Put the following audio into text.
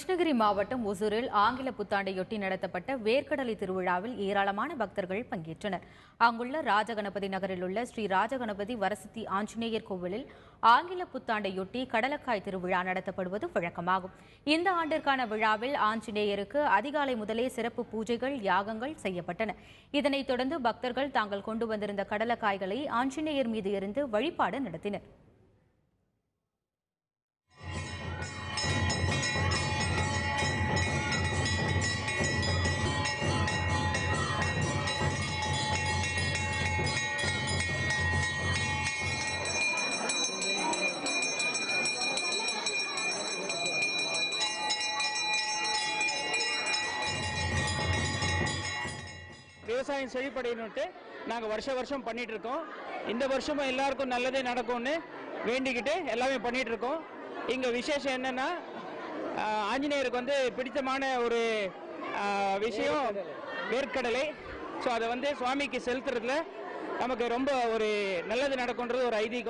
கிருஷ்ணகிரி மாவட்டம் ஒசூரில் ஆங்கில புத்தாண்டையொட்டி நடத்தப்பட்ட வேர்க்கடலை திருவிழாவில் ஏராளமான பக்தர்கள் பங்கேற்றனர். அங்குள்ள ராஜகணபதி நகரில் உள்ள ஸ்ரீ ராஜகணபதி வரசித்தி ஆஞ்சநேயர் கோவிலில் ஆங்கில புத்தாண்டையொட்டி கடலக்காய் திருவிழா நடத்தப்படுவது வழக்கமாகும். இந்த ஆண்டிற்கான விழாவில் ஆஞ்சநேயருக்கு அதிகாலை முதலே சிறப்பு பூஜைகள், யாகங்கள் செய்யப்பட்டன. இதனைத் தொடர்ந்து பக்தர்கள் தாங்கள் கொண்டு வந்திருந்த கடலக்காய்களை ஆஞ்சநேயர் மீது எறிந்து வழிபாடு நடத்தினர். விவசாயம் செழிப்படையணுட்டு நாங்கள் வருஷம் பண்ணிட்டு இருக்கோம். இந்த வருஷமும் எல்லாருக்கும் நல்லதே நடக்கும்னு வேண்டிக்கிட்டு எல்லாமே பண்ணிட்டு இருக்கோம். இங்கே விசேஷம் என்னன்னா, ஆஞ்சநேயருக்கு பிடித்தமான ஒரு விஷயம் வேர்க்கடலை. ஸோ அதை சுவாமிக்கு செலுத்துறதுல நமக்கு ரொம்ப ஒரு நல்லது நடக்கும்ன்றது ஒரு ஐதீகம்.